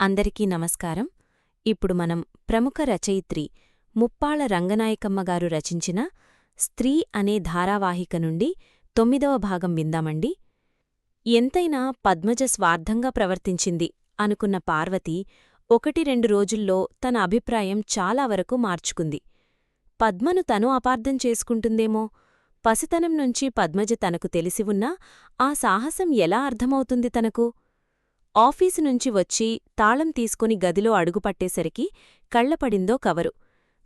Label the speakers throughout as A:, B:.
A: అందరికీ నమస్కారం. ఇప్పుడు మనం ప్రముఖ రచయిత్రి ముప్పాళ్ల రంగనాయకమ్మగారు రచించిన స్త్రీ అనే ధారావాహిక నుండి 9వ భాగం విందామండి. ఎంతైనా పద్మజ స్వార్థంగా ప్రవర్తించింది అనుకున్న పార్వతి 1-2 రోజుల్లో తన అభిప్రాయం చాలా వరకు మార్చుకుంది. పద్మను తను అపార్థం చేసుకుంటుందేమో. పసితనం నుంచి పద్మజ తనకు తెలిసివున్నా ఆ సాహసం ఎలా అర్థమవుతుంది తనకు? ఆఫీసు నుంచి వచ్చి తాళం తీసుకుని గదిలో అడుగుపట్టేసరికి కళ్లపడిందో కవరు.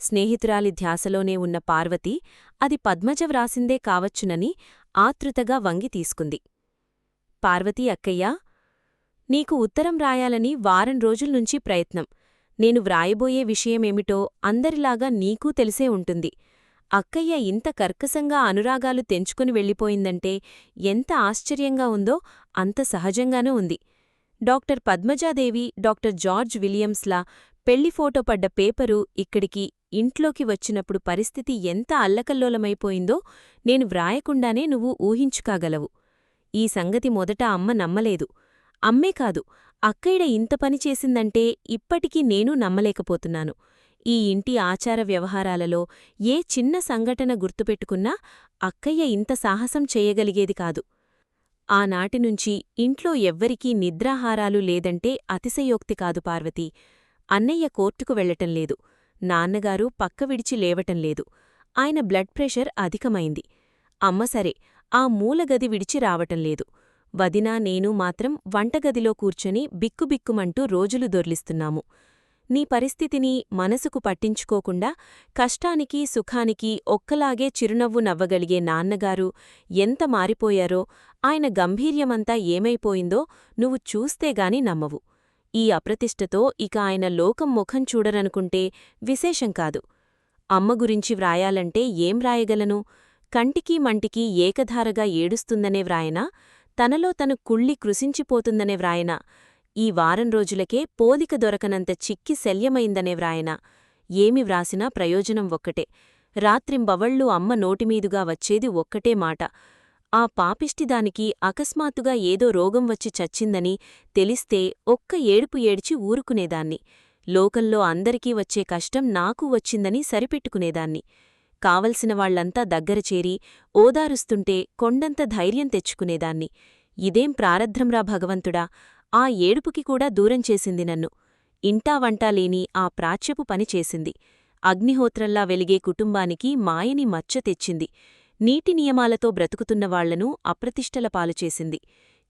A: స్నేహితురాలి ధ్యాసలోనే ఉన్న పార్వతి అది పద్మజ వ్రాసిందే కావచ్చునని ఆతృతగా వంగి తీసుకుంది. పార్వతీ అక్కయ్యా, నీకు ఉత్తరం రాయాలని వారం రోజుల్నుంచి ప్రయత్నం. నేను వ్రాయబోయే విషయమేమిటో అందరిలాగా నీకూ తెలిసే ఉంటుంది. అక్కయ్య ఇంత కర్కశంగా అనురాగాలు తెంచుకుని వెళ్ళిపోయిందంటే ఎంత ఆశ్చర్యంగా ఉందో అంత సహజంగానూ ఉంది. డాక్టర్ పద్మజాదేవి, డాక్టర్ జార్జ్ విలియమ్స్లా పెళ్లి ఫోటో పడ్డ పేపరు ఇక్కడికి ఇంట్లోకి వచ్చినప్పుడు పరిస్థితి ఎంత అల్లకల్లోలమైపోయిందో నేను వ్రాయకుండానే నువ్వు ఊహించుకాగలవు. ఈ సంగతి మొదట అమ్మ నమ్మలేదు. అమ్మే కాదు, అక్కయ్య ఇంత పని చేసిందంటే ఇప్పటికీ నేనూ నమ్మలేకపోతున్నాను. ఈ ఇంటి ఆచార వ్యవహారాలలో ఏ చిన్న సంఘటన గుర్తుపెట్టుకున్నా అక్కయ్య ఇంత సాహసం చేయగలిగేది కాదు. ఆనాటినుంచి ఇంట్లో ఎవ్వరికీ నిద్రాహారాలు లేదంటే అతిశయోక్తి కాదు పార్వతీ. అన్నయ్య కోర్టుకు వెళ్లటంలేదు. నాన్నగారు పక్క విడిచి లేవటంలేదు. ఆయన బ్లడ్ ప్రెషర్ అధికమైంది. అమ్మ సరే, ఆ మూలగది విడిచి రావటంలేదు. వదినా నేను మాత్రం వంటగదిలో కూర్చొని బిక్కుబిక్కుమంటూ రోజులు దొర్లిస్తున్నాము. నీ పరిస్థితిని మనసుకు పట్టించుకోకుండా కష్టానికి సుఖానికి ఒక్కలాగే చిరునవ్వు నవ్వగలిగే నాన్నగారు ఎంత మారిపోయారో, ఆయన గంభీర్యమంతా ఏమైపోయిందో నువ్వు చూస్తేగాని నమ్మవు. ఈ అప్రతిష్టతో ఇక ఆయన లోకం ముఖం చూడరనుకుంటే విశేషం కాదు. అమ్మ గురించి వ్రాయాలంటే ఏం రాయగలను? కంటికీ మంటికి ఏకధారగా ఏడుస్తుందనే వ్రాయనా? తనలో తను కుళ్ళి కృశించిపోతుందనే వ్రాయనా? ఈ వారం రోజులకే పోలిక దొరకనంత చిక్కి శల్యమైందనే వ్రాయనా? ఏమి వ్రాసినా ప్రయోజనం ఒక్కటే. రాత్రింబవళ్ళూ అమ్మ నోటిమీదుగా వచ్చేది ఒక్కటే మాట. ఆ పాపిష్టిదానికి అకస్మాత్తుగా ఏదో రోగం వచ్చి చచ్చిందని తెలిస్తే ఒక్క ఏడుపు ఏడ్చి ఊరుకునేదాన్ని. లోకంలో అందరికీ వచ్చే కష్టం నాకూ వచ్చిందని సరిపెట్టుకునేదాన్ని. కావలసిన వాళ్లంతా దగ్గరచేరి ఓదారుస్తుంటే కొండంత ధైర్యం తెచ్చుకునేదాన్ని. ఇదేం ప్రారబ్ధంరా భగవంతుడా! ఆ ఏడుపుకి కూడా దూరం చేసింది నన్ను. ఇంటావంటా లేని ఆ ప్రాచ్యపు పని చేసింది. అగ్నిహోత్రంలా వెలిగే కుటుంబానికి మాయని మచ్చ తెచ్చింది. నీటి నియమాలతో బ్రతుకుతున్నవాళ్లను అప్రతిష్టల పాలుచేసింది.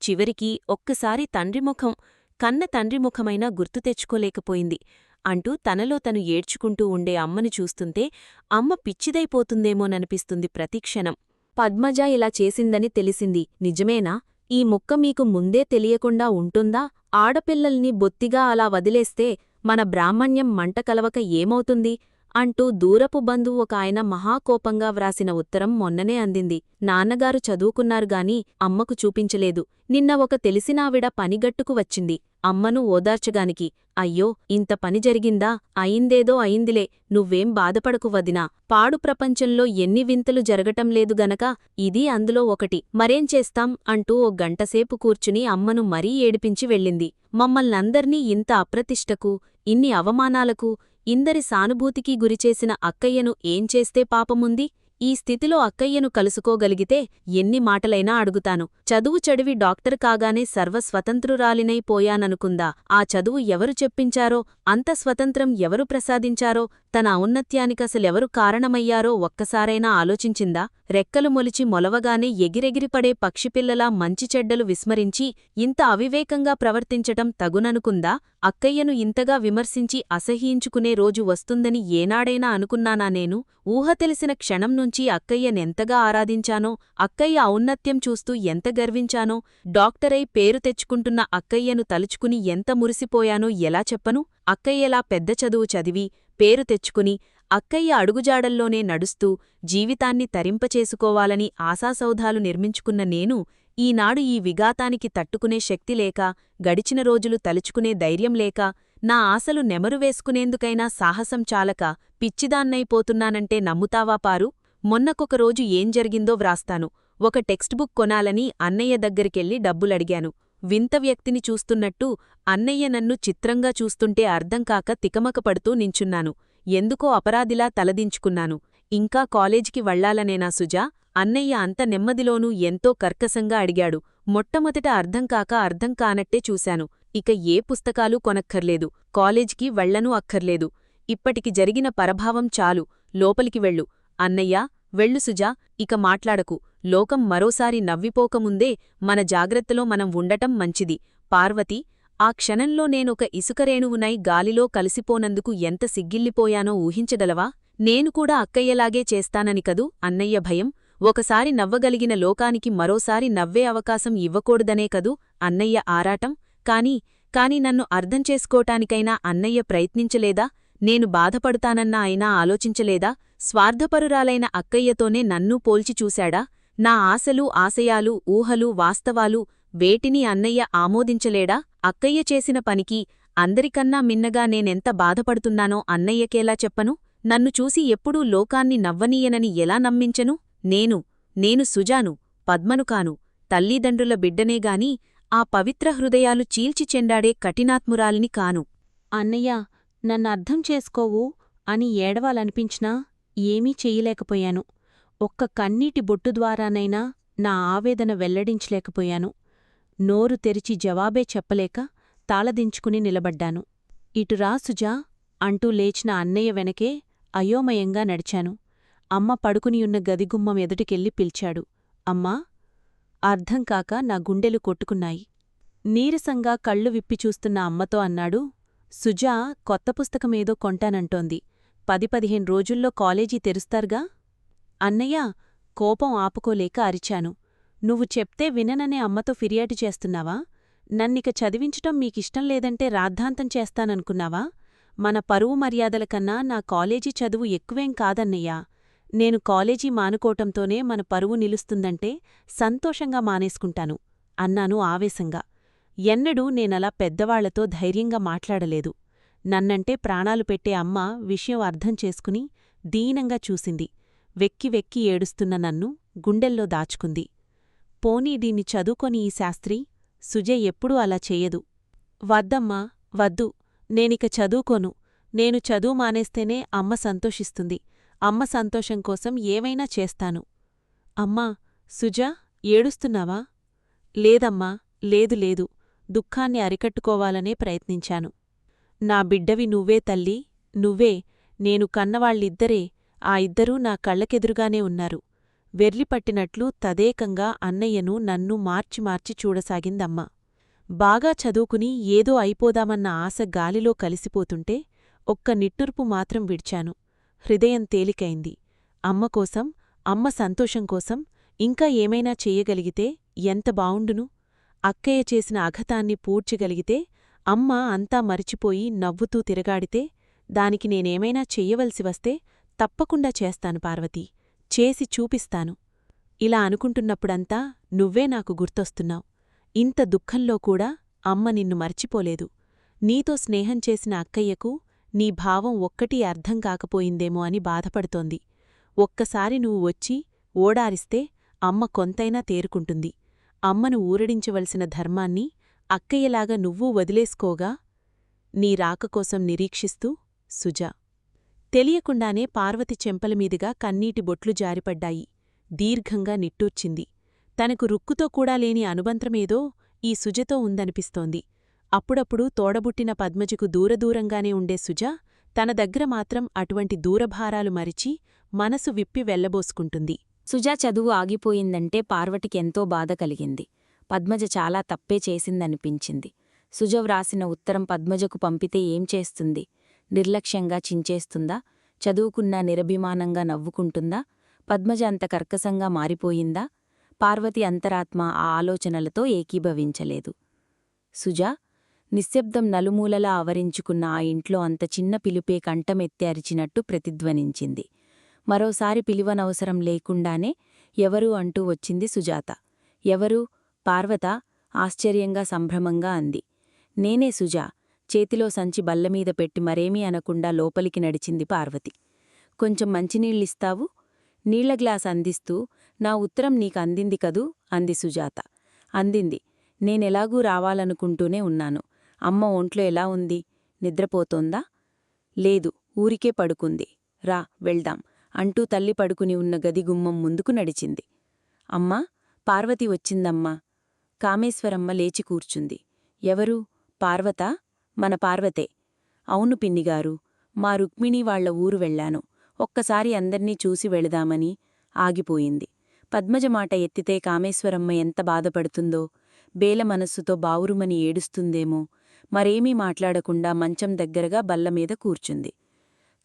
A: చివరికి ఒక్కసారి తండ్రిముఖం, కన్న తండ్రిముఖమైనా గుర్తు తెచ్చుకోలేకపోయింది అంటూ తనలో తను ఏడ్చుకుంటూ ఉండే అమ్మను చూస్తుంటే అమ్మ పిచ్చిదైపోతుందేమోననిపిస్తుంది ప్రతిక్షణం. పద్మజ ఇలా చేసిందని తెలిసింది నిజమేనా? ఈ ముక్క మీకు ముందే తెలియకుండా ఉంటుందా? ఆడపిల్లల్ని బొత్తిగా అలా వదిలేస్తే మన బ్రాహ్మణ్యం మంట కలవక ఏమవుతుంది? అంటూ దూరపు బంధువు ఒక ఆయన మహాకోపంగా వ్రాసిన ఉత్తరం మొన్ననే అందింది. నాన్నగారు చదువుకున్నారుగాని అమ్మకు చూపించలేదు. నిన్న ఒక తెలిసినావిడ పనిగట్టుకు వచ్చింది అమ్మను ఓదార్చగానికి. అయ్యో, ఇంత పని జరిగిందా? అయిందేదో అయిందిలే, నువ్వేం బాధపడకు వదినా. పాడు ప్రపంచంలో ఎన్ని వింతలు జరగటంలేదు గనక ఇది అందులో ఒకటి. మరేం చేస్తాం అంటూ ఓ గంటసేపు కూర్చుని అమ్మను మరీ ఏడిపించి వెళ్ళింది. మమ్మల్నందర్నీ ఇంత అప్రతిష్టకు, ఇన్ని అవమానాలకు, ఇందరి సానుభూతికి గురిచేసిన అక్కయ్యను ఏం చేస్తే పాపముంది? ఈ స్థితిలో అక్కయ్యను కలుసుకోగలిగితే ఎన్ని మాటలైనా అడుగుతాను. చదువు చదివి డాక్టర్ కాగానే సర్వస్వతంత్రురాలినై పోయాననుకుందా? ఆ చదువు ఎవరు చెప్పించారో, అంత స్వతంత్రం ఎవరు ప్రసాదించారో, తన ఔన్నత్యానికసలెవరు కారణమయ్యారో ఒక్కసారైనా ఆలోచించిందా? రెక్కలు మొలిచి మొలవగానే ఎగిరెగిరిపడే పక్షిపిల్లలా మంచి చెడ్డలు విస్మరించి ఇంత అవివేకంగా ప్రవర్తించటం తగుననుకుందా? అక్కయ్యను ఇంతగా విమర్శించి అసహ్యించుకునే రోజు వస్తుందని ఏనాడైనా అనుకున్నానా నేను? ఊహ తెలిసిన క్షణం నుంచి అక్కయ్యనెంతగా ఆరాధించానో, అక్కయ్య ఔన్నత్యం చూస్తూ ఎంత గర్వించానో, డాక్టరై పేరు తెచ్చుకుంటున్న అక్కయ్యను తలుచుకుని ఎంత మురిసిపోయానో ఎలా చెప్పను? అక్కయ్యలా పెద్ద చదువు చదివి, పేరు తెచ్చుకుని, అక్కయ్య అడుగుజాడల్లోనే నడుస్తూ జీవితాన్ని తరింపచేసుకోవాలని ఆశాసౌధాలు నిర్మించుకున్న నేను ఈనాడు ఈ విఘాతానికి తట్టుకునే శక్తి లేక, గడిచిన రోజులు తలుచుకునే ధైర్యం లేక, నా ఆశలు నెమరువేసుకునేందుకైనా సాహసం చాలక పిచ్చిదాన్నైపోతున్నానంటే నమ్ముతావా పారు? మొన్నకొకరోజు ఏం జరిగిందో వ్రాస్తాను. ఒక టెక్స్ట్ బుక్ కొనాలని అన్నయ్య దగ్గరికెళ్ళి డబ్బులడిగాను. వింత వ్యక్తిని చూస్తున్నట్టు అన్నయ్య నన్ను చిత్రంగా చూస్తుంటే అర్థంకాక తికమకపడుతూ నించున్నాను. ఎందుకో అపరాధిలా తలదించుకున్నాను. ఇంకా కాలేజికి వెళ్లాలనేనా సుజా? అన్నయ్య అంత నెమ్మదిలోనూ ఎంతో కర్కశంగా అడిగాడు. మొట్టమొదట అర్థం కానట్టే చూశాను. ఇక ఏ పుస్తకాలు కొనక్కర్లేదు, కాలేజికి వెళ్లనూ అక్కర్లేదు. ఇప్పటికి జరిగిన పరభావం చాలు, లోపలికి వెళ్ళు. అన్నయ్యా, వెళ్ళు సుజా, ఇక మాట్లాడకు. లోకం మరోసారి నవ్విపోకముందే మన జాగ్రత్తలో మనం ఉండటం మంచిది. పార్వతి, ఆ క్షణంలో నేనొక ఇసుకరేణువునై గాలిలో కలిసిపోనందుకు ఎంత సిగ్గిల్లిపోయానో ఊహించగలవా? నేను కూడా అక్కయ్యలాగే చేస్తానని కదూ అన్నయ్య భయం. ఒకసారి నవ్వగలిగిన లోకానికి మరోసారి నవ్వే అవకాశం ఇవ్వకూడదనే కదూ అన్నయ్య ఆరాటం. కాని నన్ను అర్థం చేసుకోటానికైనా అన్నయ్య ప్రయత్నించలేదా? నేను బాధపడుతానన్నా అయినా ఆలోచించలేదా? స్వార్థపరురాలైన అక్కయ్యతోనే నన్నూ పోల్చి చూశాడా? నా ఆశలు, ఆశయాలు, ఊహలు, వాస్తవాలు వేటిని అన్నయ్య ఆమోదించలేడా? అక్కయ్య చేసిన పనికి అందరికన్నా మిన్నగా నేనెంత బాధపడుతున్నానో అన్నయ్యకేలా చెప్పను? నన్ను చూసి ఎప్పుడూ లోకాన్ని నవ్వనీయనని ఎలా నమ్మించను? నేను సుజాను, పద్మను కాను, తల్లిదండ్రుల బిడ్డనేగాని ఆ పవిత్ర హృదయాలు చీల్చి చెండాడే కఠినాత్మురాలిని కాను.
B: అన్నయ్యా, నన్నర్థం చేసుకోవు అని ఏడవాలనిపించినా ఏమీ చెయ్యలేకపోయాను. ఒక్క కన్నీటి బొట్టు ద్వారానైనా నా ఆవేదన వెల్లడించలేకపోయాను. నోరు తెరిచి జవాబే చెప్పలేక తాళదించుకుని నిలబడ్డాను. ఇటురా సుజా అంటూ లేచిన అన్నయ్య వెనకే అయోమయంగా నడిచాను. అమ్మ పడుకునియున్న గదిగుమ్మం ఎదుటికెళ్ళి పిలిచాడు. అమ్మా! అర్థంకాక నా గుండెలు కొట్టుకున్నాయి. నీరసంగా కళ్ళు విప్పి చూస్తున్న అమ్మతో అన్నాడు, సుజా కొత్త పుస్తకమేదో కొంటానంటోంది. 10-15 రోజుల్లో కాలేజీ తెరుస్తారుగా? అన్నయ్య, కోపం ఆపుకోలేక అరిచాను. నువ్వు చెప్తే వినననే అమ్మతో ఫిర్యాదు చేస్తున్నావా? నన్నిక చదివించటం మీకిష్టం లేదంటే రాద్ధాంతం చేస్తాననుకున్నావా? మన పరువు మర్యాదల కన్నా నా కాలేజీ చదువు ఎక్కువేం కాదన్నయ్యా. నేను కాలేజీ మానుకోవటంతోనే మన పరువు నిలుస్తుందంటే సంతోషంగా మానేసుకుంటాను అన్నాను ఆవేశంగా. ఎన్నడూ నేనలా పెద్దవాళ్లతో ధైర్యంగా మాట్లాడలేదు. నన్నంటే ప్రాణాలు పెట్టే అమ్మ విషయం అర్థం చేసుకుని దీనంగా చూసింది. వెక్కి వెక్కి ఏడుస్తున్న నన్ను గుండెల్లో దాచుకుంది. పోనీ దీన్ని చదువుకొని ఈ శాస్త్రి, సుజయ్ ఎప్పుడూ అలా చెయ్యదు. వద్దమ్మా, వద్దు, నేనిక చదువుకోను. నేను చదువు మానేస్తేనే అమ్మ సంతోషిస్తుంది. అమ్మ సంతోషం కోసం ఏమైనా చేస్తాను. అమ్మా, సుజా, ఏడుస్తున్నావా? లేదమ్మా, లేదు. దుఃఖాన్ని అరికట్టుకోవాలనే ప్రయత్నించాను. నా బిడ్డవి నువ్వే తల్లీ, నువ్వే. నేను కన్నవాళ్ళిద్దరే, ఆ ఇద్దరూ నా కళ్ళకెదురుగానే ఉన్నారు. వెర్లిపట్టినట్లు తదేకంగా అన్నయ్యను నన్ను మార్చి చూడసాగిందమ్మ. బాగా చదువుకుని ఏదో అయిపోదామన్న ఆశ గాలిలో కలిసిపోతుంటే ఒక్క నిట్టూర్పు మాత్రం విడిచాను. హృదయం తేలికైంది. అమ్మకోసం, అమ్మ సంతోషంకోసం ఇంకా ఏమైనా చెయ్యగలిగితే ఎంత బావుండును? అక్కయ్య చేసిన అఘతాన్ని పూడ్చగలిగితే, అమ్మ అంతా మరిచిపోయి నవ్వుతూ తిరగాడితే, దానికి నేనేమైనా చెయ్యవలసి వస్తే తప్పకుండా చేస్తాను పార్వతీ, చేసి చూపిస్తాను. ఇలా అనుకుంటున్నప్పుడంతా నువ్వే నాకు గుర్తొస్తున్నావు. ఇంత దుఃఖంలో కూడా అమ్మ నిన్ను మర్చిపోలేదు. నీతో స్నేహం చేసిన అక్కయ్యకు నీ భావం ఒక్కటీ అర్థం కాకపోయిందేమో అని బాధపడుతోంది. ఒక్కసారి నువ్వు వచ్చి ఓడారిస్తే అమ్మ కొంతైనా తేరుకుంటుంది. అమ్మను ఊరడించవలసిన ధర్మాన్ని అక్కయ్యలాగా నువ్వూ వదిలేసుకోగా. నీ రాకకోసం నిరీక్షిస్తూ సుజా. తెలియకుండానే పార్వతి చెంపలమీదుగా కన్నీటి బొట్లు జారిపడ్డాయి. దీర్ఘంగా నిట్టూర్చింది. తనకు రుక్కుతో కూడా లేని అనుబంధమేదో ఈ సుజతో ఉందనిపిస్తోంది. అప్పుడప్పుడు తోడబుట్టిన పద్మజకు దూరదూరంగానే ఉండే సుజ తన దగ్గర మాత్రం అటువంటి దూరభారాలు మరిచి మనసు విప్పి వెళ్లబోసుకుంటుంది.
A: సుజా చదువు ఆగిపోయిందంటే పార్వటికెంతో బాధ కలిగింది. పద్మజ చాలా తప్పే చేసిందనిపించింది. సుజ వ్రాసిన ఉత్తరం పద్మజకు పంపితే ఏం చేస్తుంది? నిర్లక్ష్యంగా చించేస్తుందా? చదువుకున్నా నిరభిమానంగా నవ్వుకుంటుందా? పద్మజ అంత కర్కశంగా మారిపోయిందా? పార్వతి అంతరాత్మ ఆ ఆలోచనలతో ఏకీభవించలేదు. సుజా నిశ్శబ్దం నలుమూలలా ఆవరించుకున్న ఆ ఇంట్లో అంత చిన్న పిలుపే కంఠమెత్తి అరిచినట్టు ప్రతిధ్వనించింది. మరోసారి పిలువనవసరం లేకుండానే ఎవరు అంటూ వచ్చింది సుజాత. ఎవరు? పార్వతా? ఆశ్చర్యంగా సంభ్రమంగా అంది. నేనే సుజా. చేతిలో సంచి బల్లమీద పెట్టి మరేమీ అనకుండా లోపలికి నడిచింది పార్వతి. కొంచెం మంచినీళ్ళిస్తావు? నీళ్ల గ్లాస్ అందిస్తూ, నా ఉత్తరం నీకు అందింది కదూ అంది సుజాత. అందింది.
C: నేనెలాగూ రావాలనుకుంటూనే ఉన్నాను. అమ్మ ఒంట్లో ఎలా ఉంది? నిద్రపోతోందా? లేదు, ఊరికే పడుకుంది. రా వెళ్దాం అంటూ తల్లి పడుకుని ఉన్న గది గుమ్మం ముందుకు నడిచింది. అమ్మా, పార్వతి వచ్చిందమ్మా. కామేశ్వరమ్మ లేచి కూర్చుంది. ఎవరు? పార్వతా? మన పార్వతే. అవును పిన్నిగారు, మా రుక్మిణి వాళ్ల ఊరు వెళ్లాను. ఒక్కసారి అందర్నీ చూసి వెళదామని. ఆగిపోయింది. పద్మజ మాట ఎత్తితే కామేశ్వరమ్మ ఎంత బాధపడుతుందో, బేల మనస్సుతో బావురుమని ఏడుస్తుందేమో. మరేమీ మాట్లాడకుండా మంచం దగ్గరగా బల్లమీద కూర్చుంది.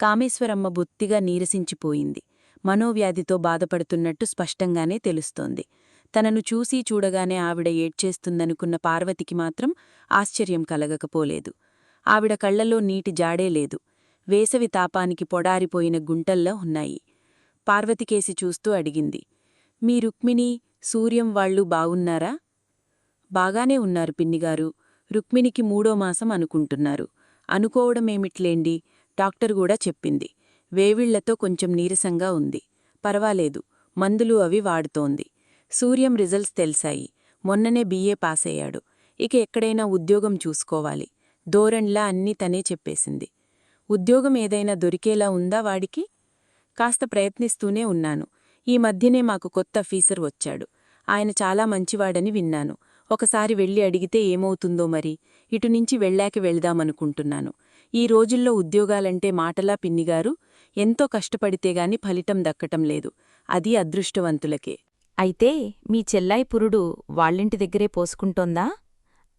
C: కామేశ్వరమ్మ బొత్తిగా నీరసించిపోయింది. మనోవ్యాధితో బాధపడుతున్నట్టు స్పష్టంగానే తెలుస్తోంది. తనను చూసీ చూడగానే ఆవిడ ఏడ్చేస్తుందనుకున్న పార్వతికి మాత్రం ఆశ్చర్యం కలగకపోలేదు. ఆవిడ కళ్లలో నీటి జాడే లేదు. వేసవి తాపానికి పొడారిపోయిన గుంటల్లా ఉన్నాయి. పార్వతికేసి చూస్తూ అడిగింది. మీ రుక్మిణి, సూర్యం వాళ్ళు బావున్నారా? బాగానే ఉన్నారు పిన్నిగారు. రుక్మిణికి 3వ మాసం అనుకుంటున్నారు. అనుకోవడమేమిట్లేండి, డాక్టర్ కూడా చెప్పింది. వేవిళ్లతో కొంచెం నీరసంగా ఉంది. పర్వాలేదు, మందులు అవి వాడుతోంది. సూర్యం రిజల్ట్స్ తెలిసాయి. మొన్ననే BA పాసయ్యాడు. ఇక ఎక్కడైనా ఉద్యోగం చూసుకోవాలి. ధోరణ్లా అన్నీ తనే చెప్పేసింది. ఉద్యోగం ఏదైనా దొరికేలా ఉందా వాడికి? కాస్త ప్రయత్నిస్తూనే ఉన్నాను. ఈ మధ్యనే మాకు కొత్త ఆఫీసర్ వచ్చాడు. ఆయన చాలా మంచివాడని విన్నాను. ఒకసారి వెళ్ళి అడిగితే ఏమవుతుందో మరి. ఇటునుంచి వెళ్ళాక వెళ్దామనుకుంటున్నాను. ఈ రోజుల్లో ఉద్యోగాలంటే మాటలా పిన్నిగారు? ఎంతో కష్టపడితేగాని ఫలితం దక్కటం లేదు. అది అదృష్టవంతులకే.
A: అయితే మీ చెల్లాయి పురుడు వాళ్ళింటి దగ్గరే పోసుకుంటోందా?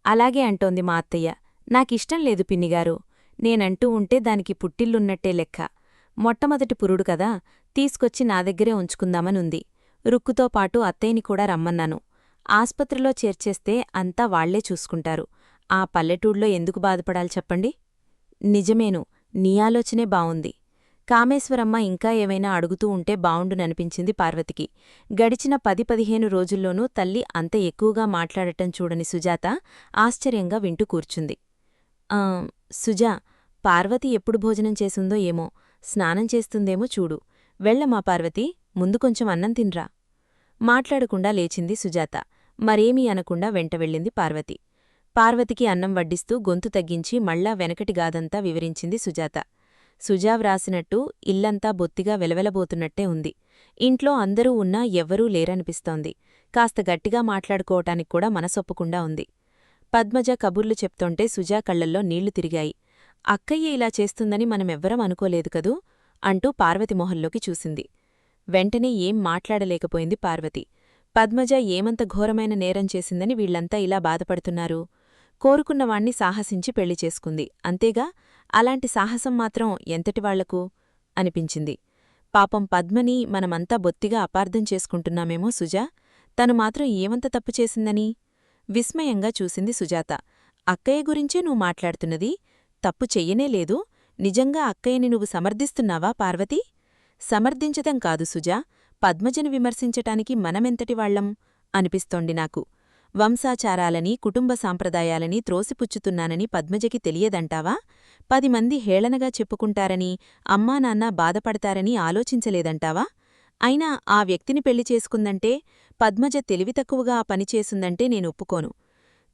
A: అలాగే అంటోంది మా అత్తయ్య. నాకిష్టం లేదు పిన్నిగారు. నేనంటూ ఉంటే దానికి పుట్టిల్లున్నట్టే లెక్క. మొట్టమొదటి పురుడు కదా, తీసుకొచ్చి నా దగ్గరే ఉంచుకుందామనుంది. రుక్కుతో పాటు అత్తయ్యని కూడా రమ్మన్నాను. ఆస్పత్రిలో చేర్చేస్తే అంతా వాళ్లే చూసుకుంటారు. ఆ పల్లెటూళ్ళో ఎందుకు బాధపడాలి చెప్పండి? నిజమేను, నీ ఆలోచనే బావుంది. కామేశ్వరమ్మ ఇంకా ఏమైనా అడుగుతూ ఉంటే బావుండుననిపించింది పార్వతికి. గడిచిన 10-15 రోజుల్లోనూ తల్లి అంత ఎక్కువగా మాట్లాడటం చూడని సుజాత ఆశ్చర్యంగా వింటూ కూర్చుంది. సుజా, పార్వతి ఎప్పుడు భోజనం చేసుందో ఏమో, స్నానం చేస్తుందేమో చూడు. వెళ్ళమా పార్వతి, ముందు కొంచెం అన్నం తిన్రా. మాట్లాడకుండా లేచింది సుజాత. మరేమీ అనకుండా వెంట వెళ్ళింది పార్వతి. పార్వతికి అన్నం వడ్డిస్తూ గొంతు తగ్గించి మళ్ళా వెనకటిగాదంతా వివరించింది సుజాత. సుజా వ్రాసినట్టు ఇల్లంతా బొత్తిగా వెలవెలబోతున్నట్టే ఉంది. ఇంట్లో అందరూ ఉన్నా ఎవ్వరూ లేరనిపిస్తోంది. కాస్త గట్టిగా మాట్లాడుకోవటానికి కూడా మనసొప్పకుండా ఉంది. పద్మజ కబుర్లు చెప్తోంటే సుజా కళ్లల్లో నీళ్లు తిరిగాయి. అక్కయ్య ఇలా చేస్తుందని మనమెవ్వరం అనుకోలేదు కదూ అంటూ పార్వతి మొహంలోకి చూసింది. వెంటనే ఏం మాట్లాడలేకపోయింది పార్వతి. పద్మజ ఏమంత ఘోరమైన నేరం చేసిందని వీళ్లంతా ఇలా బాధపడుతున్నారు? కోరుకున్నవాణ్ణి సాహసించి పెళ్లి చేసుకుంది, అంతేగా. అలాంటి సాహసం మాత్రం ఎంతటివాళ్లకు అనిపించింది. పాపం పద్మని మనమంతా బొత్తిగా అపార్థం చేసుకుంటున్నామేమో సుజా. తను మాత్రం ఏమంత తప్పు చేసిందని? విస్మయంగా చూసింది సుజాత. అక్కయ్య గురించే నువ్వు మాట్లాడుతున్నది? తప్పు చెయ్యనేలేదు. నిజంగా అక్కయ్యని నువ్వు సమర్థిస్తున్నావా పార్వతీ? సమర్థించటం కాదు సుజా, పద్మజను విమర్శించటానికి మనమెంతటివాళ్లం అనిపిస్తోంది నాకు. వంశాచారాలని, కుటుంబ సాంప్రదాయాలని త్రోసిపుచ్చుతున్నానని పద్మజకి తెలియదంటావా? 10 మంది హేళనగా చెప్పుకుంటారని, అమ్మానాన్న బాధపడతారని ఆలోచించలేదంటావా? అయినా ఆ వ్యక్తిని పెళ్లి చేసుకుందంటే, పద్మజ తెలివితక్కువగా ఆ పనిచేసిందంటే నేనొప్పుకోను.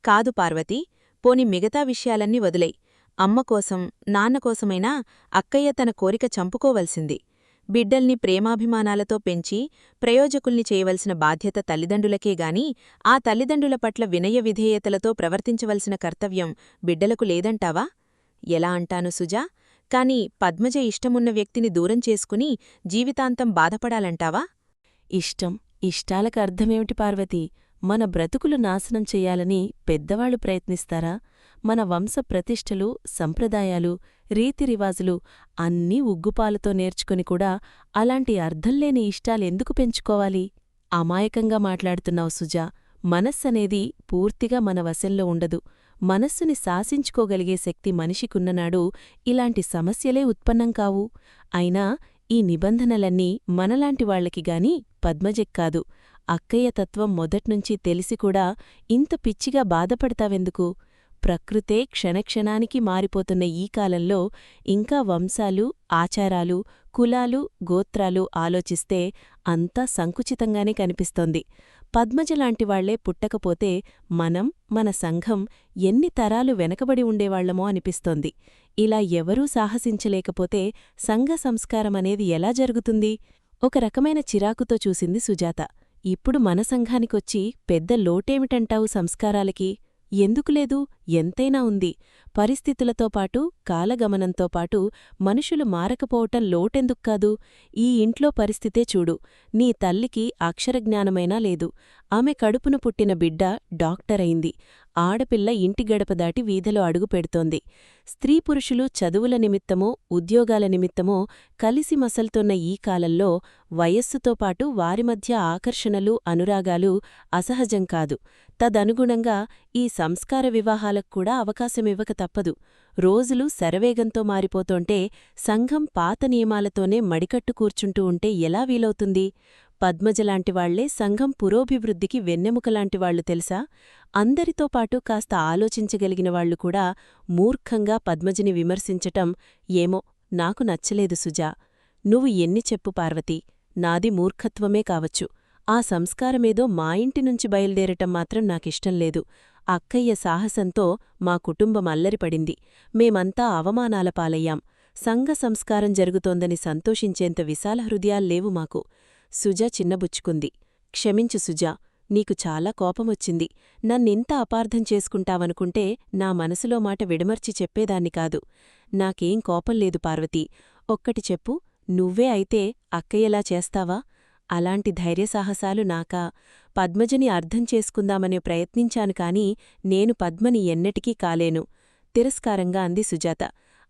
A: కాదు పార్వతీ, పోని మిగతా విషయాలన్నీ వదిలై. అమ్మకోసం, నాన్నకోసమైనా అక్కయ్య తన కోరిక చంపుకోవలసింది. బిడ్డల్ని ప్రేమాభిమానాలతో పెంచి ప్రయోజకుల్ని చేయవలసిన బాధ్యత తల్లిదండ్రులకేగాని, ఆ తల్లిదండ్రుల పట్ల వినయ విధేయతలతో ప్రవర్తించవలసిన కర్తవ్యం బిడ్డలకు లేదంటావా? ఎలా అంటాను సుజా? కాని పద్మజ ఇష్టమున్న వ్యక్తిని దూరం చేసుకుని జీవితాంతం బాధపడాలంటావా?
B: ఇష్టాలకు అర్థమేమిటి పార్వతీ? మన బ్రతుకులు నాశనం చెయ్యాలని పెద్దవాళ్లు ప్రయత్నిస్తారా? మన వంశ ప్రతిష్టలు, సంప్రదాయాలు, రీతిరివాజులు అన్నీ ఉగ్గుపాలతో నేర్చుకుని కూడా అలాంటి అర్థంలేని ఇష్టాలెందుకు పెంచుకోవాలి? అమాయకంగా మాట్లాడుతున్నావు సుజా. మనస్సనేది పూర్తిగా మన వశంలో ఉండదు. మనస్సుని శాసించుకోగలిగే శక్తి మనిషికున్ననాడు ఇలాంటి సమస్యలే ఉత్పన్నం కావు. అయినా ఈ నిబంధనలన్నీ మనలాంటి వాళ్లకిగాని పద్మజెక్కాదు. అక్కయ్య తత్వం మొదట్నుంచీ తెలిసికూడా ఇంత పిచ్చిగా బాధపడతావెందుకు? ప్రకృతే క్షణక్షణానికి మారిపోతున్న ఈ కాలంలో ఇంకా వంశాలు, ఆచారాలు, కులాలు, గోత్రాలు ఆలోచిస్తే అంతా సంకుచితంగానే కనిపిస్తోంది. పద్మజలాంటివాళ్లే పుట్టకపోతే మనం, మన సంఘం ఎన్ని తరాలు వెనకబడి ఉండేవాళ్లమో అనిపిస్తోంది. ఇలా ఎవరూ సాహసించలేకపోతే సంఘ సంస్కారమనేది ఎలా జరుగుతుంది? ఒక రకమైన చిరాకుతో చూసింది సుజాత. ఇప్పుడు మన సంఘానికొచ్చి పెద్ద లోటేమిటంటావు సంస్కారాలకి? ఎందుకులేదు, ఎంతైనా ఉంది. పరిస్థితులతో పాటు, కాలగమనంతో పాటు మనుషులు మారకపోవటం లోటెందుక్కాదు? ఈ ఇంట్లో పరిస్థితే చూడు. నీ తల్లికి అక్షరజ్ఞానమైనా లేదు. ఆమె కడుపున పుట్టిన బిడ్డ డాక్టరయింది. ఆడపిల్ల ఇంటి గడప దాటి వీధిలో అడుగు పెడుతోంది. స్త్రీ పురుషులు చదువుల నిమిత్తమో, ఉద్యోగాల నిమిత్తమో కలిసి మసల్తోన్న ఈ కాలంలో వయస్సుతో పాటు వారి మధ్య ఆకర్షణలు, అనురాగాలు అసహజం కాదు. తదనుగుణంగా ఈ సంస్కార వివాహాలకు కూడా అవకాశమివ్వక తప్పదు. రోజులు శరవేగంతో మారిపోతోంటే సంఘం పాత నియమాలతోనే మడికట్టు కూర్చుంటూ ఉంటే ఎలా వీలవుతుంది? పద్మజలాంటివాళ్లే సంఘం పురోభివృద్ధికి వెన్నెముకలాంటివాళ్లు తెలుసా? అందరితో పాటు కాస్త ఆలోచించగలిగినవాళ్లు కూడా మూర్ఖంగా పద్మజని విమర్శించటం ఏమో నాకు నచ్చలేదు సుజా. నువ్వు ఎన్ని చెప్పు పార్వతీ, నాది మూర్ఖత్వమే కావచ్చు. ఆ సంస్కారమేదో మా ఇంటి నుంచి బయలుదేరటం మాత్రం నాకిష్టం లేదు. అక్కయ్య సాహసంతో మా కుటుంబం అల్లరిపడింది. మేమంతా అవమానాల పాలయ్యాం. సంఘ సంస్కారం జరుగుతోందని సంతోషించేంత విశాల హృదయాల్లేవు మాకు. సుజా చిన్నబుచ్చుకుంది. క్షమించు సుజా, నీకు చాలా కోపమొచ్చింది. నన్నింత అపార్థం చేసుకుంటావనుకుంటే నా మనసులో మాట విడమర్చి చెప్పేదాన్ని కాదు. నాకేం కోపం లేదు పార్వతీ. ఒక్కటి చెప్పు, నువ్వే అయితే అక్కయ్యలా చేస్తావా? అలాంటి ధైర్యసాహసాలు నాకా? పద్మజని అర్థం చేసుకుందామనే ప్రయత్నించాను కాని నేను పద్మని ఎన్నటికీ కాలేను. తిరస్కారంగా అంది సుజాత.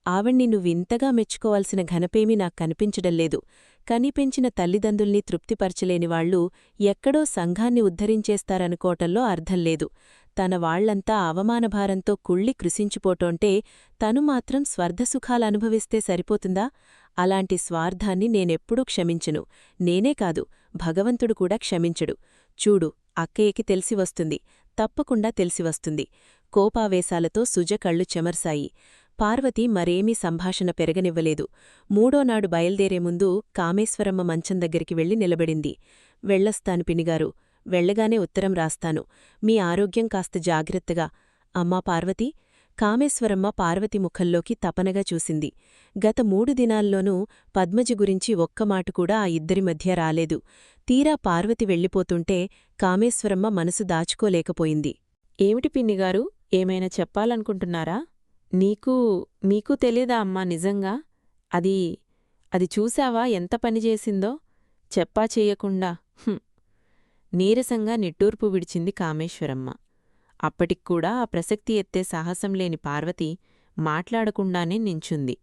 B: ఆవిణ్ణి నువ్వింతగా మెచ్చుకోవాల్సిన ఘనపేమీ నాకు కనిపించడంలేదు. కనిపెంచిన తల్లిదండ్రుల్ని తృప్తిపరచలేనివాళ్లు ఎక్కడో సంఘాన్ని ఉద్ధరించేస్తారనుకోవటంలో అర్థంలేదు. తన వాళ్లంతా అవమానభారంతో కుళ్ళి కృశించిపోటోంటే తను మాత్రం స్వర్ధసుఖాలనుభవిస్తే సరిపోతుందా? అలాంటి స్వార్థాన్ని నేనెప్పుడూ క్షమించను. నేనే కాదు, భగవంతుడు కూడా క్షమించడు. చూడు, అక్కయ్యకి తెలిసివస్తుంది, తప్పకుండా తెలిసివస్తుంది. కోపావేశాలతో సుజ కళ్ళు చెమర్సాయి. పార్వతి మరేమీ సంభాషణ పెరగనివ్వలేదు. మూడోనాడు బయల్దేరే ముందు కామేశ్వరమ్మ మంచం దగ్గరికి వెళ్లి నిలబడింది. వెళ్ళొస్తాను పినిగారు, వెళ్లగానే ఉత్తరం రాస్తాను. మీ ఆరోగ్యం కాస్త జాగ్రత్తగా. అమ్మా పార్వతీ. కామేశ్వరమ్మ పార్వతి ముఖంలోకి తపనగా చూసింది. గత 3 దినాల్లోనూ పద్మజి గురించి ఒక్కమాటుకూడా ఆ ఇద్దరి మధ్య రాలేదు. తీరా పార్వతి వెళ్ళిపోతుంటే కామేశ్వరమ్మ మనసు దాచుకోలేకపోయింది.
A: ఏమిటి పిన్నిగారు, ఏమైనా చెప్పాలనుకుంటున్నారా? మీకు తెలీదా అమ్మా నిజంగా? అది చూశావా ఎంత పనిచేసిందో? చెప్పా చెయ్యకుండా. నీరసంగా నిట్టూర్పు విడిచింది కామేశ్వరమ్మ. అప్పటిక్కూడా ఆ ప్రసక్తి ఎత్తే సాహసం లేని పార్వతి మాట్లాడకుండానే నించుంది.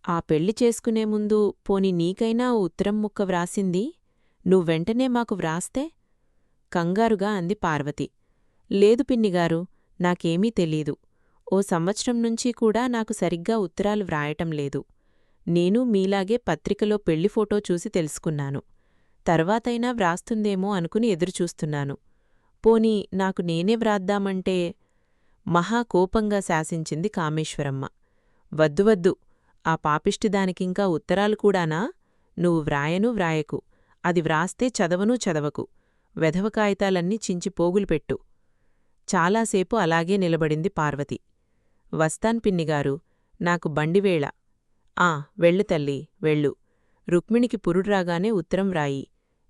A: ఆ పెళ్లి చేసుకునే ముందు పోని నీకైనా ఓ ఉత్తరం ముక్క వ్రాసింది? నువ్వెంటనే మాకు వ్రాస్తే? కంగారుగా అంది పార్వతి. లేదు పిన్నిగారు, నాకేమీ తెలీదు. ఓ సంవత్సరం నుంచి కూడా నాకు సరిగ్గా ఉత్తరాలు వ్రాయటం లేదు. నేను మీలాగే పత్రికలో పెళ్లి ఫోటో చూసి తెలుసుకున్నాను. తర్వాతైనా వ్రాస్తుందేమో అనుకుని ఎదురుచూస్తున్నాను. పోనీ నాకు నేనే వ్రాద్దామంటే? మహా కోపంగా శాసించింది కామేశ్వరమ్మ. వద్దు, ఆ పాపిష్టిదానికింకా ఉత్తరాలు కూడానా? నువ్వు వ్రాయకు. అది వ్రాస్తే చదవకు. వెధవ కాగితాలన్నీ చించి పోగులుపెట్టు. చాలాసేపు అలాగే నిలబడింది పార్వతి. వస్తాన్ పిన్నిగారు, నాకు బండివేళ. వెళ్ళు తల్లి, వెళ్ళు. రుక్మిణికి పురుడ్రాగానే ఉత్తరం వ్రాయి.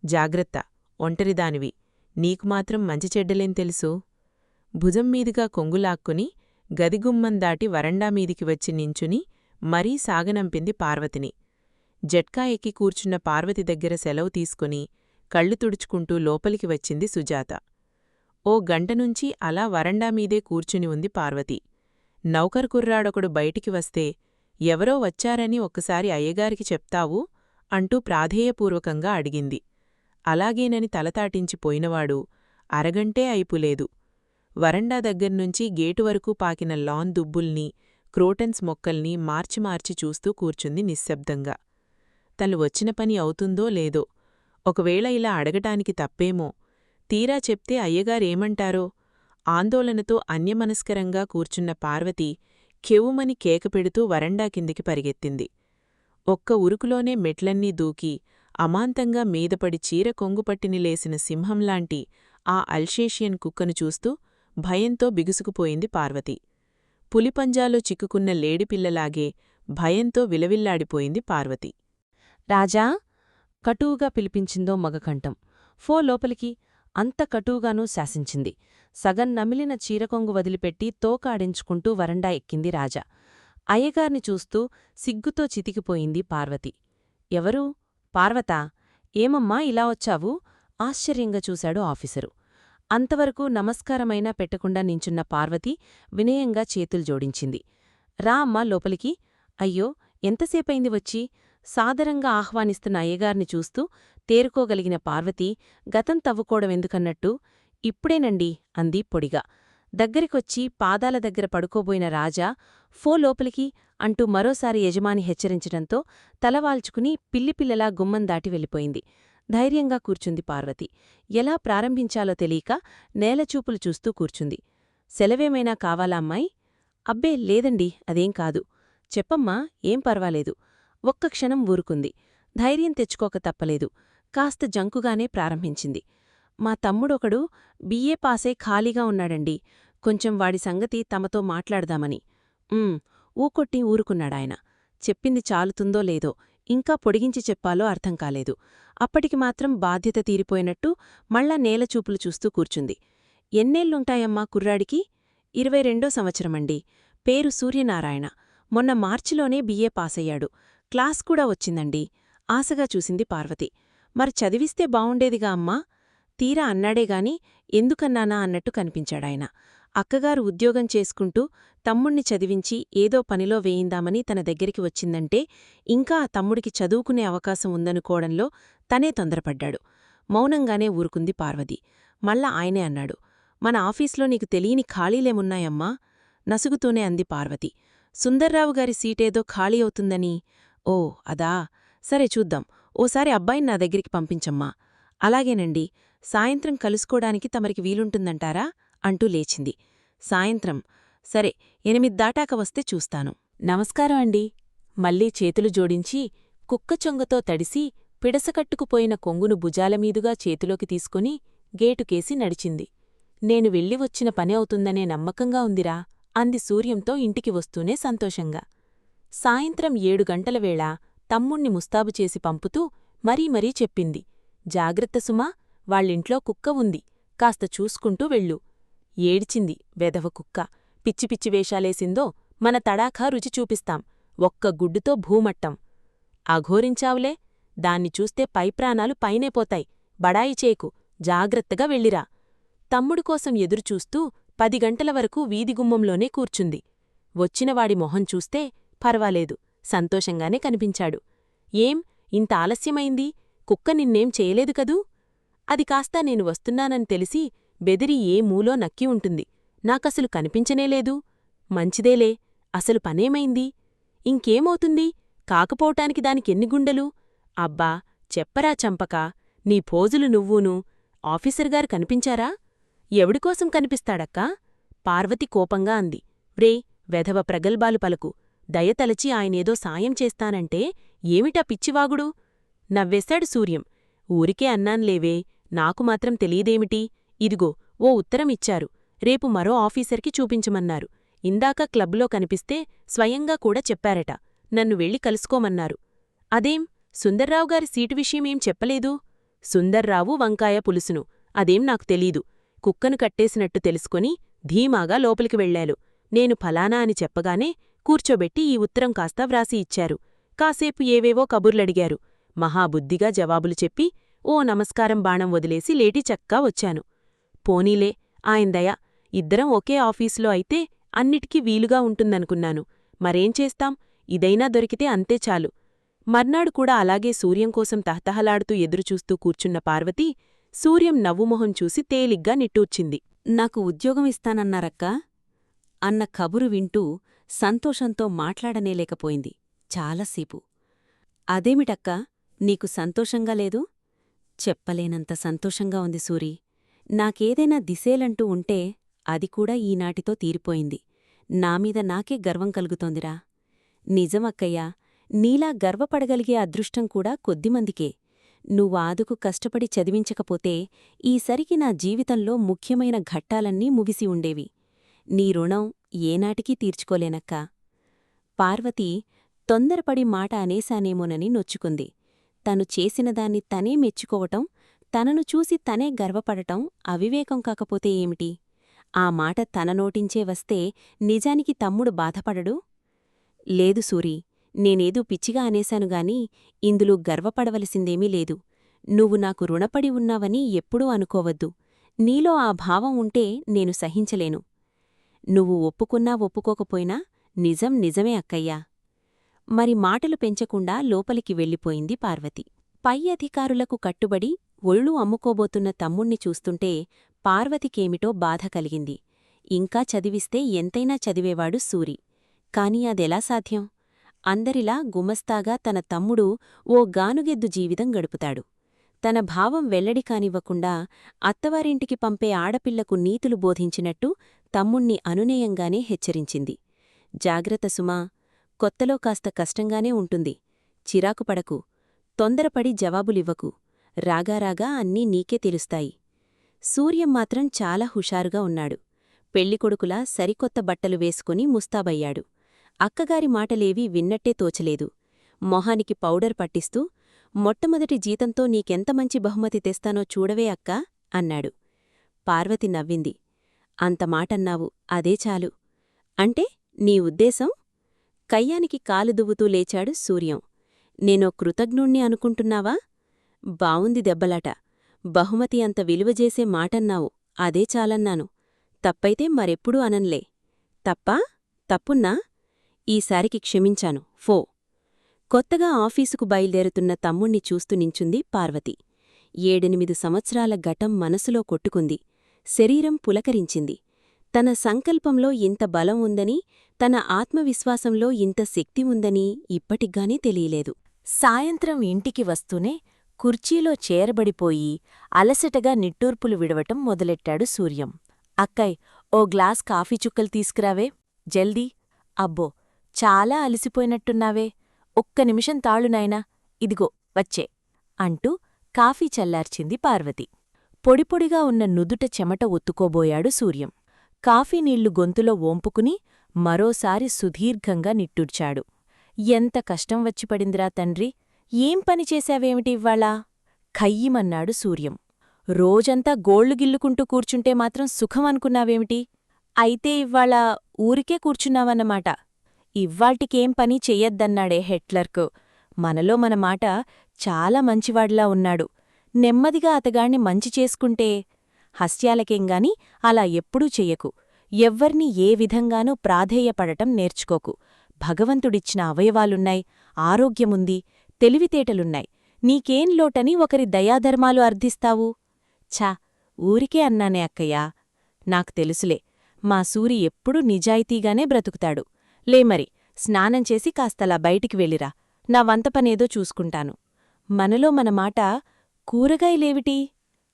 A: జాగ్రత్త, ఒంటరిదానివి. నీకు మాత్రం మంచి చెడ్డలేం తెలుసు? భుజం మీదుగా కొంగులాక్కుని గదిగుమ్మం దాటి వరండా మీదికి వచ్చి నించుని మరీ సాగనంపింది పార్వతిని. జట్కా ఎక్కి కూర్చున్న పార్వతి దగ్గర సెలవు తీసుకుని కళ్ళు తుడుచుకుంటూ లోపలికి వచ్చింది సుజాత. ఓ గంటనుంచి అలా వరండామీదే కూర్చుని ఉంది పార్వతి. నౌకరు కుర్రాడొకడు బయటికి వస్తే, ఎవరో వచ్చారని ఒక్కసారి అయ్యగారికి చెప్తావు? అంటూ ప్రాధేయపూర్వకంగా అడిగింది. అలాగేనని తలతాటించి పోయినవాడు అరగంటే అయిపులేదు. వరండా దగ్గర్నుంచి గేటు వరకు పాకిన లాన్ దుబ్బుల్ని, క్రోటన్స్ మొక్కల్ని మార్చి చూస్తూ కూర్చుంది నిశ్శబ్దంగా. తను వచ్చిన పని అవుతుందో లేదో, ఒకవేళ ఇలా అడగటానికి తప్పేమో, తీరా చెప్తే అయ్యగారేమంటారో ఆందోళనతో అన్యమనస్కరంగా కూర్చున్న పార్వతి కెవ్వుమని కేకపెడుతూ వరండా కిందికి పరిగెత్తింది. ఒక్క ఉరుకులోనే మెట్లన్నీ దూకి అమాంతంగా మీదపడి చీర కొంగుపట్టిని లేసిన సింహంలాంటి
B: ఆ అల్షేషియన్ కుక్కను చూస్తూ భయంతో బిగుసుకుపోయింది పార్వతి. పులిపంజాలో చిక్కుకున్న లేడిపిల్లలాగే భయంతో విలవిల్లాడిపోయింది పార్వతి.
A: రాజా కటువుగా పిలిపించిందో మగకంఠం. ఫో లోపలికి అంత కటువుగానూ శాసించింది. సగం నమిలిన చీరకొంగు వదిలిపెట్టి తోకాడించుకుంటూ వరండా ఎక్కింది రాజా. అయ్యగార్ని చూస్తూ సిగ్గుతో చితికిపోయింది పార్వతి. ఎవరు? పార్వతా? ఏమమ్మా ఇలా వచ్చావు? ఆశ్చర్యంగా చూశాడు ఆఫీసరు. అంతవరకు నమస్కారమైనా పెట్టకుండా నించున్న పార్వతి వినయంగా చేతులు జోడించింది. రా అమ్మా లోపలికి. అయ్యో ఎంతసేపైంది వచ్చి? సాదరంగా ఆహ్వానిస్తున్న అయ్యగార్ని చూస్తూ తేరుకోగలిగిన పార్వతి గతం తవ్వుకోవడమెందుకన్నట్టు ఇప్పుడేనండి అంది పొడిగా. దగ్గరికొచ్చి పాదాల దగ్గర పడుకోబోయిన రాజా ఫో లోపలికి అంటూ మరోసారి యజమాని హెచ్చరించడంతో తలవాల్చుకుని పిల్లిపిల్లలా గుమ్మం దాటి వెళ్ళిపోయింది. ధైర్యంగా కూర్చుంది పార్వతి. ఎలా ప్రారంభించాలో తెలియక నేలచూపులు చూస్తూ కూర్చుంది. సెలవేమైనా కావాలా అమ్మాయి? అబ్బే లేదండి అదేం కాదు. చెప్పమ్మా ఏం పర్వాలేదు. ఒక్క క్షణం ఊరుకుంది. ధైర్యం తెచ్చుకోక తప్పలేదు. కాస్త జంకుగానే ప్రారంభించింది. మా తమ్ముడొకడు బిఏ పాసే ఖాళీగా ఉన్నాడండి. కొంచెం వాడి సంగతి తమతో మాట్లాడదామని. ఊకొట్టి ఊరుకున్నాడాయన. చెప్పింది చాలుతుందో లేదో ఇంకా పొడిగించి చెప్పాలో అర్థం కాలేదు. అప్పటికి మాత్రం బాధ్యత తీరిపోయినట్టు మళ్ళా నేలచూపులు చూస్తూ కూర్చుంది. ఎన్నేళ్లుంటాయమ్మా కుర్రాడికి? 22వ సంవత్సరమండి. పేరు సూర్యనారాయణ. మొన్న మార్చిలోనే బిఏ పాసయ్యాడు. క్లాస్ కూడా వచ్చిందండి. ఆశగా చూసింది పార్వతి. మరి చదివిస్తే బావుండేదిగా అమ్మా? తీరా అన్నాడేగాని ఎందుకన్నానా అన్నట్టు కనిపించాడాయన. అక్కగారు ఉద్యోగం చేసుకుంటూ తమ్ముణ్ణి చదివించి ఏదో పనిలో వేయిందామని తన దగ్గరికి వచ్చిందంటే ఇంకా ఆ తమ్ముడికి చదువుకునే అవకాశం ఉందనుకోవడంలో తనే తొందరపడ్డాడు. మౌనంగానే ఊరుకుంది పార్వతి. మళ్ళా ఆయనే అన్నాడు. మన ఆఫీస్లో నీకు తెలియని ఖాళీలేమున్నాయమ్మా? నసుగుతూనే అంది పార్వతి. సుందర్రావుగారి సీటేదో ఖాళీ అవుతుందని. ఓ అదా? సరే చూద్దాం. ఓసారి అబ్బాయిని నా దగ్గరికి పంపించమ్మా. అలాగేనండి. సాయంత్రం కలుసుకోడానికి తమరికి వీలుంటుందంటారా? అంటూ లేచింది. సాయంత్రం సరే 8 దాటాక వస్తే చూస్తాను.
B: నమస్కారం అండి. మళ్ళీ చేతులు జోడించి కుక్కచొంగతో తడిసి పిడసకట్టుకుపోయిన కొంగును భుజాలమీదుగా చేతిలోకి తీసుకుని గేటుకేసి నడిచింది. నేను వెళ్ళి వచ్చిన పని అవుతుందనే నమ్మకంగా ఉందిరా అంది సూర్యంతో ఇంటికి వస్తూనే సంతోషంగా. సాయంత్రం 7 గంటల వేళ తమ్ముణ్ణి ముస్తాబు చేసి పంపుతూ మరీ చెప్పింది. జాగ్రత్త సుమా, వాళ్ళింట్లో కుక్క ఉంది. కాస్త చూసుకుంటూ వెళ్ళు. ఏడ్చింది వెధవ కుక్క. పిచ్చి పిచ్చి వేషాలేసిందో మన తడాఖా రుచి చూపిస్తాం. ఒక్క గుడ్డుతో భూమట్టం. అఘోరించావులే. దాన్ని చూస్తే పైప్రాణాలు పైనేపోతాయి. బడాయి చేకు. జాగ్రత్తగా వెళ్ళిరా. తమ్ముడికోసం ఎదురుచూస్తూ 10 గంటల వరకు వీధిగుమ్మంలోనే కూర్చుంది. వచ్చినవాడి మొహం చూస్తే పర్వాలేదు, సంతోషంగానే కనిపించాడు. ఏం ఇంత ఆలస్యమైంది? కుక్క నిన్నేం చేయలేదు కదూ? అది కాస్తా నేను వస్తున్నానని తెలిసి బెదిరి ఏ మూలో నక్కి ఉంటుంది. నాకసలు కనిపించనేలేదు. మంచిదేలే. అసలు పనేమైంది? ఇంకేమవుతుంది? కాకపోవటానికి దానికెన్ని గుండెలు? అబ్బా చెప్పరా చంపకా, నీ పోజులు నువ్వూను. ఆఫీసర్గారు కనిపించారా? ఎవడికోసం కనిపిస్తాడక్కా? పార్వతి కోపంగా అంది. వ్రే వెధవ ప్రగల్భాలు పలకు. దయతలచి ఆయనేదో సాయం చేస్తానంటే ఏమిటా పిచ్చివాగుడు? నవ్వేశాడు సూర్యం. ఊరికే అన్నాన్లేవే, నాకు మాత్రం తెలియదేమిటి? ఇదిగో ఓ ఉత్తరం ఇచ్చారు. రేపు మరో ఆఫీసర్కి చూపించమన్నారు. ఇందాక క్లబ్లో కనిపిస్తే స్వయంగా కూడా చెప్పారట. నన్ను వెళ్ళి కలుసుకోమన్నారు. అదేం సుందర్రావుగారి సీటు విషయమేం చెప్పలేదు? సుందర్రావు వంకాయ పులుసును అదేం నాకు తెలీదు. కుక్కను కట్టేసినట్టు తెలుసుకొని ధీమాగా లోపలికి వెళ్లాలు. నేను ఫలానా అని చెప్పగానే కూర్చోబెట్టి ఈ ఉత్తరం కాస్తా వ్రాసి ఇచ్చారు. కాసేపు ఏవేవో కబుర్లడిగారు. మహాబుద్ధిగా జవాబులు చెప్పి ఓ నమస్కారం బాణం వదిలేసి లేటి చక్కా వచ్చాను. పోనీలే ఆయందయ. ఇద్దరం ఒకే ఆఫీసులో అయితే అన్నిటికీ వీలుగా ఉంటుందనుకున్నాను. మరేం చేస్తాం, ఇదైనా దొరికితే అంతే చాలు. మర్నాడు కూడా అలాగే సూర్యం కోసం తహతహలాడుతూ ఎదురుచూస్తూ కూర్చున్న పార్వతి సూర్యం నవ్వుమొహం చూసి తేలిగ్గా నిట్టూర్చింది.
A: నాకు ఉద్యోగం ఇస్తానన్నారక్కా అన్న కబురు వింటూ సంతోషంతో మాట్లాడనేలేకపోయింది చాలాసేపు. అదేమిటక్కా, నీకు సంతోషంగా లేదు? చెప్పలేనంత సంతోషంగా ఉంది సూరి. నాకేదైనా దిశేలంటూ ఉంటే అది కూడా ఈనాటితో తీరిపోయింది. నామీద నాకే గర్వం కలుగుతోందిరా. నిజమక్కయ్యా, నీలా గర్వపడగలిగే అదృష్టం కూడా కొద్దిమందికే. నువ్వాదుకు కష్టపడి చదివించకపోతే ఈసరికి నా జీవితంలో ముఖ్యమైన ఘట్టాలన్నీ ముగిసి ఉండేవి. నీ రుణం ఏనాటికీ తీర్చుకోలేనక్కా. పార్వతి తొందరపడి మాట అనేశానేమోనని నొచ్చుకుంది. తను చేసినదాన్ని తనే మెచ్చుకోవటం, తనను చూసి తనే గర్వపడటం అవివేకం కాకపోతే ఏమిటి? ఆ మాట తన నోటించే వస్తే నిజానికి తమ్ముడు బాధపడడు? లేదు సూరి, నేనేదో పిచ్చిగా అనేశానుగాని ఇందులో గర్వపడవలసిందేమీ లేదు. నువ్వు నాకు రుణపడి ఉన్నావని ఎప్పుడూ అనుకోవద్దు. నీలో ఆ భావం ఉంటే నేను సహించలేను. నువ్వు ఒప్పుకున్నా ఒప్పుకోకపోయినా నిజం నిజమే అక్కయ్యా. మరి మాటలు పెంచకుండా లోపలికి వెళ్ళిపోయింది పార్వతి. పై అధికారులకు కట్టుబడి ఒళ్ళు అమ్ముకోబోతున్న తమ్ముణ్ణి చూస్తుంటే పార్వతికేమిటో బాధ కలిగింది. ఇంకా చదివిస్తే ఎంతైనా చదివేవాడు సూరి. కాని అదెలా సాధ్యం? అందరిలా గుమస్తాగా తన తమ్ముడు ఓ గానుగెద్దు జీవితం గడుపుతాడు. తన భావం వెల్లడి కానివ్వకుండా అత్తవారింటికి పంపే ఆడపిల్లకు నీతులు బోధించినట్టు తమ్ముణ్ణి అనునయంగానే హెచ్చరించింది. జాగ్రత్త సుమా, కొత్తలో కాస్త కష్టంగానే ఉంటుంది. చిరాకుపడకు, తొందరపడి జవాబులివ్వకు. రాగారాగా అన్నీ నీకే తెలుస్తాయి. సూర్యం మాత్రం చాలా హుషారుగా ఉన్నాడు. పెళ్లికొడుకులా సరికొత్త బట్టలు వేసుకుని ముస్తాబయ్యాడు. అక్కగారి మాటలేవీ విన్నట్టే తోచలేదు. మొహానికి పౌడర్ పట్టిస్తూ, మొట్టమొదటి జీతంతో నీకెంత మంచి బహుమతి తెస్తానో చూడవే అక్కా అన్నాడు. పార్వతి నవ్వింది. అంత మాటన్నావు, అదే చాలు. అంటే నీ ఉద్దేశం? కయ్యానికి కాలు దువ్వుతూ లేచాడు సూర్యం. నేనో కృతజ్ఞుణ్ణి అనుకుంటున్నావా? బావుంది దెబ్బలాట. బహుమతి అంత విలువజేసే మాటన్నావు, అదే చాలన్నాను. తప్పైతే మరెప్పుడూ అనంలే. తప్పా? తప్పున్నా? ఈసారికి క్షమించాను, ఫో. కొత్తగా ఆఫీసుకు బయల్దేరుతున్న తమ్ముణ్ణి చూస్తూ నించుంది పార్వతి. 7-8 సంవత్సరాల ఘటం మనసులో కొట్టుకుంది. శరీరం పులకరించింది. తన సంకల్పంలో ఇంత బలం ఉందని, తన ఆత్మవిశ్వాసంలో ఇంత శక్తి ఉందని ఇప్పటిగ్గానీ తెలియలేదు. సాయంత్రం ఇంటికి వస్తూనే కుర్చీలో చేరబడిపోయి అలసటగా నిట్టూర్పులు విడవటం మొదలెట్టాడు సూర్యం. అక్కయ్, ఓ గ్లాస్ కాఫీ చుక్కలు తీసుకురావే, జల్దీ. అబ్బో, చాలా అలసిపోయినట్టున్నావే. ఒక్క నిమిషం తాళు నాయనా, ఇదిగో వచ్చే అంటూ కాఫీ చల్లార్చింది పార్వతి. పొడిపొడిగా ఉన్న నుదుట చెమట ఒత్తుకోబోయాడు సూర్యం. కాఫీ నీళ్లు గొంతులో ఓంపుకుని మరోసారి సుదీర్ఘంగా నిట్టూర్చాడు. ఎంత కష్టం వచ్చిపడిందిరా తండ్రి, ఏం పని చేశావేమిటి ఇవ్వాళా? ఖయ్యిమన్నాడు సూర్యం. రోజంతా గోళ్లు గిల్లుకుంటూ కూర్చుంటే మాత్రం సుఖం అనుకున్నావేమిటి? అయితే ఇవ్వాళ ఊరికే కూర్చున్నావన్నమాట. ఇవ్వాల్టికేం పని చెయ్యొద్దన్నాడే హెడ్క్లర్కు. మనలో మన మాట చాలా మంచివాడిలా ఉన్నాడు. నెమ్మదిగా అతగాణ్ణి మంచి చేసుకుంటే. హస్యాలకేంగాని అలా ఎప్పుడూ చెయ్యకు. ఎవ్వర్నీ ఏ విధంగానూ ప్రాధేయపడటం నేర్చుకోకు. భగవంతుడిచ్చిన అవయవాలున్నాయి, ఆరోగ్యముంది, తెలివితేటలున్నాయి. నీకేం లోటని ఒకరి దయాధర్మాలు అర్థిస్తావు? ఛా, ఊరికే అన్నానే అక్కయ్యా. నాకు తెలుసులే, మా సూరి ఎప్పుడూ నిజాయితీగానే బ్రతుకుతాడు. లేమరి, స్నానం చేసి కాస్తలా బయటికి వెళ్ళిరా. నా వంతపనేదో చూసుకుంటాను. మనలో మన మాట కూరగాయలేవిటి?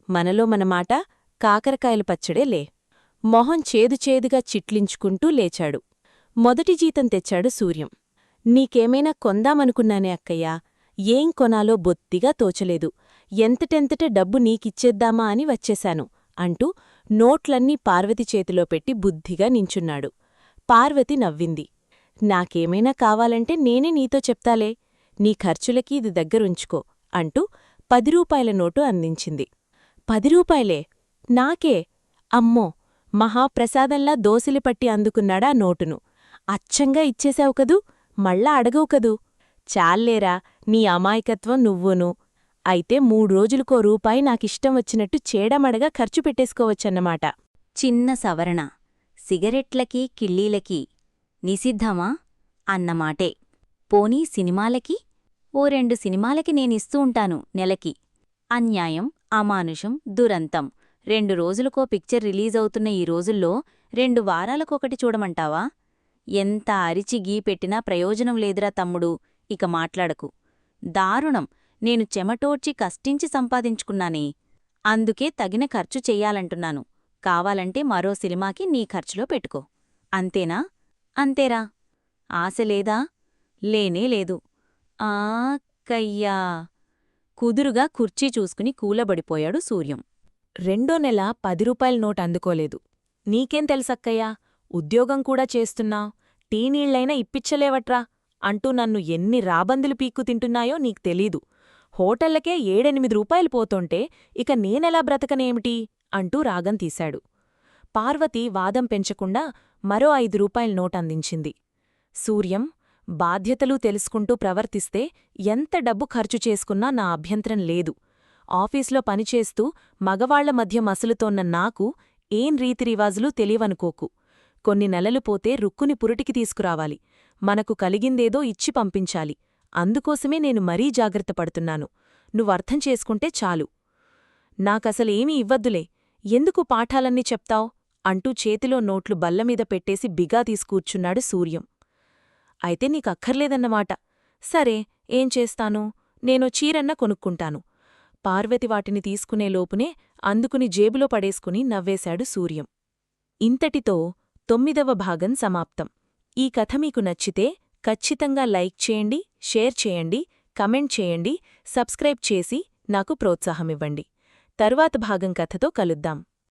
A: మనలో మన మాట కాకరకాయలు పచ్చడే లే. మొహం చేదుచేదుగా చిట్లించుకుంటూ లేచాడు. మొదటి జీతం తెచ్చాడు సూర్యం. నీకేమైనా కొందామనుకున్నానే అక్కయ్యా, ఏం కొనాలో బొత్తిగా తోచలేదు. ఎంతటెంతట డబ్బు నీకిచ్చేద్దామా అని వచ్చేశాను అంటూ నోట్లన్నీ పార్వతి చేతిలో పెట్టి బుద్ధిగా నించున్నాడు. పార్వతి నవ్వింది. నాకేమైనా కావాలంటే నేనే నీతో చెప్తాలే. నీ ఖర్చులకి ఇది దగ్గరుంచుకో అంటూ 10 రూపాయల నోటు అందించింది. 10 రూపాయలే? నాకే? అమ్మో, మహాప్రసాదంలా దోసిలిపట్టి అందుకున్నాడా నోటును. అచ్చంగా ఇచ్చేశావు కదూ, మళ్ళా అడగవు కదూ. చాల్లేరా నీ అమాయకత్వం నువ్వును. అయితే 3 రోజులకో రూపాయి నాకిష్టం వచ్చినట్టు చేడమడగా ఖర్చు పెట్టేసుకోవచ్చన్నమాట.
D: చిన్న సవరణ. సిగరెట్లకి కిళ్ళీలకి నిషిద్ధమా అన్నమాటే. పోనీ సినిమాలకి? ఓ 2 సినిమాలకి నేనిస్తూ ఉంటాను నెలకి. అన్యాయం, అమానుషం, దురంతం 2 రోజులకో పిక్చర్ రిలీజవుతున్న ఈ రోజుల్లో 2 వారాలకొకటి చూడమంటావా? ఎంత అరిచి గీ పెట్టినా ప్రయోజనం లేదురా తమ్ముడు, ఇక మాట్లాడకు. దారుణం, నేను చెమటోడ్చి కష్టించి సంపాదించుకున్నానే. అందుకే తగిన ఖర్చు చెయ్యాలంటున్నాను. కావాలంటే మరో సినిమాకి నీ ఖర్చులో పెట్టుకో. అంతేనా? అంతేరా. ఆశలేదా? లేనే లేదు. కయ్యా. కుదురుగా కుర్చీ చూసుకుని కూలబడిపోయాడు సూర్యం.
A: రెండో నెల 10 రూపాయల నోట్ అందుకోలేదు. నీకేం తెలుసక్కయ్యా, ఉద్యోగం కూడా చేస్తున్నావ్, టీ నీళ్లైనా ఇప్పిచ్చలేవట్రా అంటూ నన్ను ఎన్ని రాబందులు పీక్కు తింటున్నాయో నీకు తెలీదు. హోటళ్లకే 7-8 రూపాయలు పోతుంటే ఇక నేనెలా బ్రతకనేమిటి అంటూ రాగం తీశాడు. పార్వతి వాదం పెంచకుండా మరో 5 రూపాయల నోటందించింది. సూర్యం, బాధ్యతలు తెలుసుకుంటూ ప్రవర్తిస్తే ఎంత డబ్బు ఖర్చు చేసుకున్నా నా అభ్యంతరం లేదు. ఆఫీస్లో పనిచేస్తూ మగవాళ్ల మధ్య మసులుతోన్న నాకు ఏం రీతిరివాజులు తెలియవనుకోకు. కొన్ని నెలలు పోతే రుక్కుని పురిటికి తీసుకురావాలి. మనకు కలిగిందేదో ఇచ్చి పంపించాలి. అందుకోసమే నేను మరీ జాగ్రత్త పడుతున్నాను. నువ్వర్థం చేసుకుంటే చాలు. నాకసలేమీ ఇవ్వద్దులే, ఎందుకు పాఠాలన్నీ చెప్తావ్ అంటూ చేతిలో నోట్లు బల్లమీద పెట్టేసి బిగా తీసుకూర్చున్నాడు సూర్యం. అయితే నీకక్కర్లేదన్నమాట. సరే, ఏం చేస్తాను, నేనో చీరన్న కొనుక్కుంటాను. పార్వతి వాటిని తీసుకునే లోపునే అందుకుని జేబులో పడేసుకుని నవ్వేశాడు సూర్యం. ఇంతటితో 9వ భాగం సమాప్తం. ఈ కథ మీకు నచ్చితే ఖచ్చితంగా లైక్ చేయండి, షేర్ చేయండి, కమెంట్ చేయండి, సబ్స్క్రైబ్ చేసి నాకు ప్రోత్సాహమివ్వండి. తరువాత భాగం కథతో కలుద్దాం.